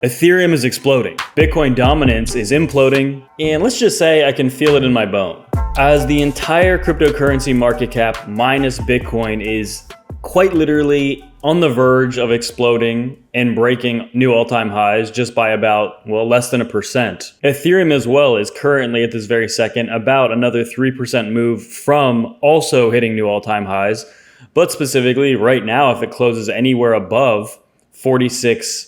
Ethereum is exploding, Bitcoin dominance is imploding, and let's just say I can feel it in my bone. As the entire cryptocurrency market cap minus Bitcoin is quite literally on the verge of exploding and breaking new all-time highs just by about, well, less than 1%. Ethereum as well is currently at this very second about another 3% move from also hitting new all-time highs. But specifically right now, if it closes anywhere above 4,600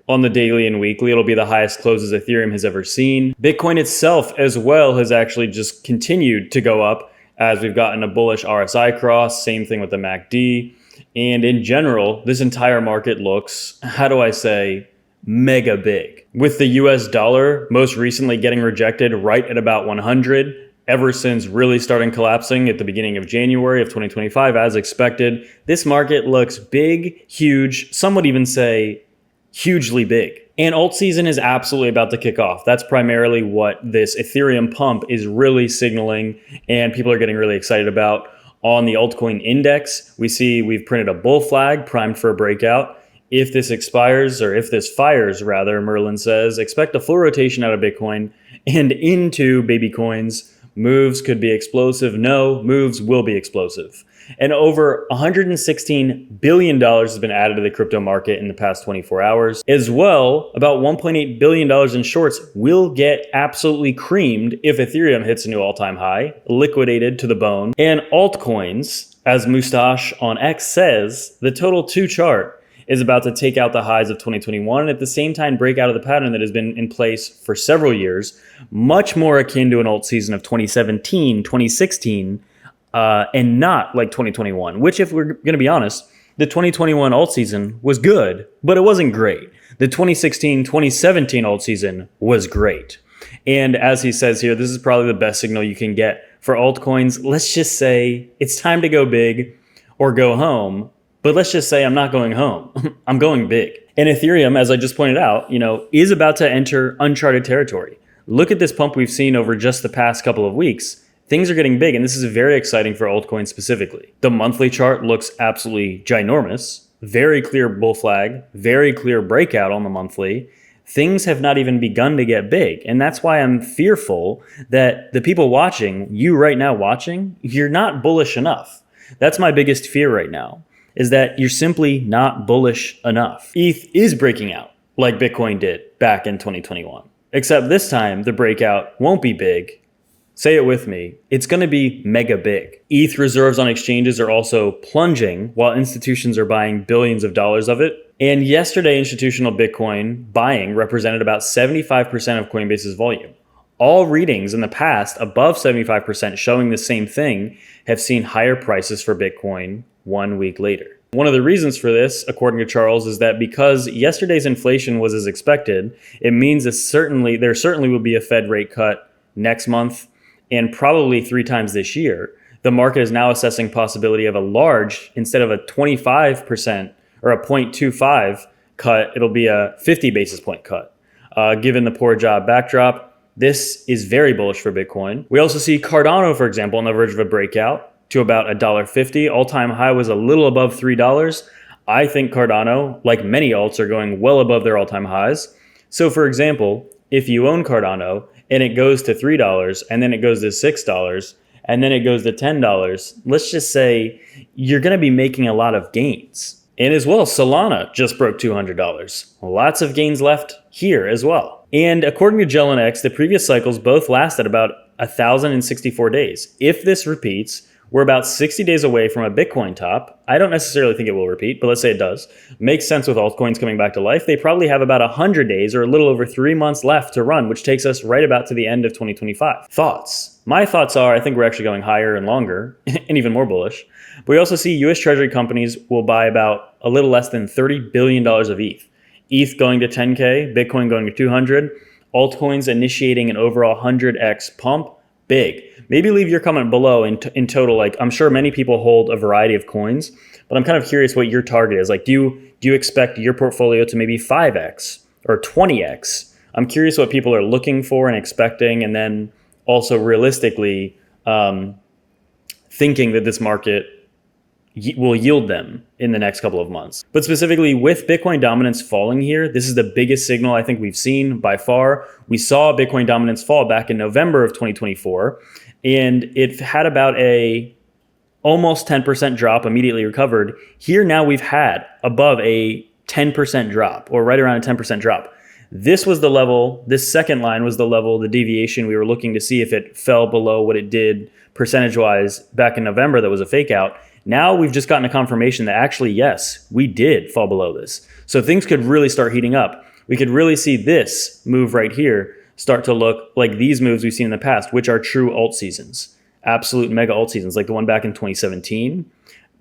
on the daily and weekly, it'll be the highest closes Ethereum has ever seen. Bitcoin itself as well has actually just continued to go up as we've gotten a bullish RSI cross, same thing with the MACD. And in general, this entire market looks, how do I say, mega big. With the US dollar most recently getting rejected right at about 100, ever since really starting collapsing at the beginning of January of 2025 as expected, this market looks big, huge, some would even say hugely big. And alt season is absolutely about to kick off. That's primarily what this Ethereum pump is really signaling and people are getting really excited about. On the altcoin index, we see we've printed a bull flag primed for a breakout. If this expires, or if this fires rather, Merlin says, expect a full rotation out of Bitcoin and into baby coins. Moves could be explosive. No, moves will be explosive. And over $116 billion has been added to the crypto market in the past 24 hours. As well, about $1.8 billion in shorts will get absolutely creamed if Ethereum hits a new all-time high, liquidated to the bone. And altcoins, as Mustache on X says, the total 2 chart is about to take out the highs of 2021 and at the same time break out of the pattern that has been in place for several years, much more akin to an alt season of 2017, 2016, and not like 2021, which if we're going to be honest, the 2021 alt season was good, but it wasn't great. The 2016, 2017 alt season was great. And as he says here, this is probably the best signal you can get for altcoins. Let's just say it's time to go big or go home. But let's just say I'm not going home. I'm going big. And Ethereum, as I just pointed out, is about to enter uncharted territory. Look at this pump we've seen over just the past couple of weeks. Things are getting big, and this is very exciting for altcoins specifically. The monthly chart looks absolutely ginormous. Very clear bull flag, very clear breakout on the monthly. Things have not even begun to get big. And that's why I'm fearful that the people watching, you right now watching, you're not bullish enough. That's my biggest fear right now, is that you're simply not bullish enough. ETH is breaking out like Bitcoin did back in 2021. Except this time, the breakout won't be big. Say it with me. It's going to be mega big. ETH reserves on exchanges are also plunging while institutions are buying billions of dollars of it. And yesterday, institutional Bitcoin buying represented about 75% of Coinbase's volume. All readings in the past above 75% showing the same thing have seen higher prices for Bitcoin 1 week later. One of the reasons for this, according to Charles, is that because yesterday's inflation was as expected, it means that there certainly will be a Fed rate cut next month and probably 3 times this year. The market is now assessing possibility of a large, instead of a 25% or a 0.25 cut, it'll be a 50 basis point cut. Given the poor job backdrop, this is very bullish for Bitcoin. We also see Cardano, for example, on the verge of a breakout to about $1.50. All-time high was a little above $3. I think Cardano, like many alts, are going well above their all-time highs. So for example, if you own Cardano and it goes to $3 and then it goes to $6 and then it goes to $10, let's just say you're going to be making a lot of gains. And as well, Solana just broke $200. Lots of gains left here as well. And according to Gel and X, the previous cycles both lasted about 1,064 days. If this repeats, we're about 60 days away from a Bitcoin top. I don't necessarily think it will repeat, but let's say it does. Makes sense with altcoins coming back to life. They probably have about 100 days or a little over 3 months left to run, which takes us right about to the end of 2025. Thoughts? My thoughts are I think we're actually going higher and longer and even more bullish. But we also see US Treasury companies will buy about a little less than $30 billion of ETH. ETH going to 10K, Bitcoin going to 200, altcoins initiating an overall 100x pump. Big. Maybe leave your comment below in total. Like, I'm sure many people hold a variety of coins, but I'm kind of curious what your target is. Like, do you expect your portfolio to maybe 5x or 20x? I'm curious what people are looking for and expecting, and then also realistically thinking that this market will yield them in the next couple of months. But specifically with Bitcoin dominance falling here, this is the biggest signal I think we've seen by far. We saw Bitcoin dominance fall back in November of 2024, and it had about a almost 10% drop, immediately recovered. Here now we've had above a 10% drop, or right around a 10% drop. This was the level, this second line was the level, the deviation we were looking to see if it fell below what it did percentage-wise back in November that was a fake out. Now we've just gotten a confirmation that actually, yes, we did fall below this. So things could really start heating up. We could really see this move right here start to look like these moves we've seen in the past, which are true alt seasons, absolute mega alt seasons, like the one back in 2017.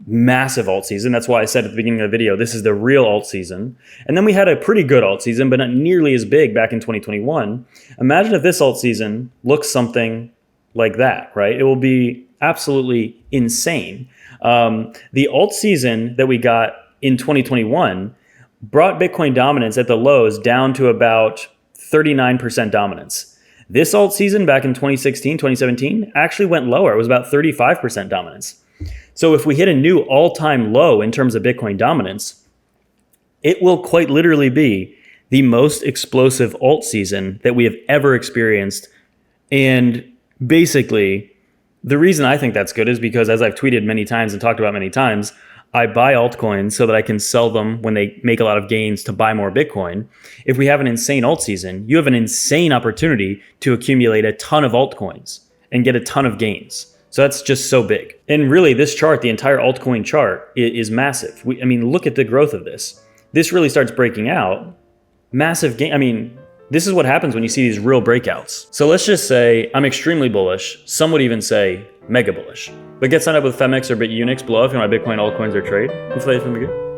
Massive alt season. That's why I said at the beginning of the video, this is the real alt season. And then we had a pretty good alt season, but not nearly as big back in 2021. Imagine if this alt season looks something like that, right? It will be absolutely insane. The alt season that we got in 2021 brought Bitcoin dominance at the lows down to about 39% dominance. This alt season back in 2016, 2017 actually went lower. It was about 35% dominance. So if we hit a new all-time low in terms of Bitcoin dominance, it will quite literally be the most explosive alt season that we have ever experienced. And basically, the reason I think that's good is because, as I've tweeted many times and talked about many times, I buy altcoins so that I can sell them when they make a lot of gains to buy more Bitcoin. If we have an insane alt season, you have an insane opportunity to accumulate a ton of altcoins and get a ton of gains. So that's just so big. And really, this chart, the entire altcoin chart, is massive. I mean, look at the growth of this. This really starts breaking out. Massive gain. I mean, this is what happens when you see these real breakouts. So let's just say I'm extremely bullish. Some would even say mega bullish. But get signed up with FEMX or BITUNIX below if you want my Bitcoin altcoins or trade. Hopefully it's gonna be good.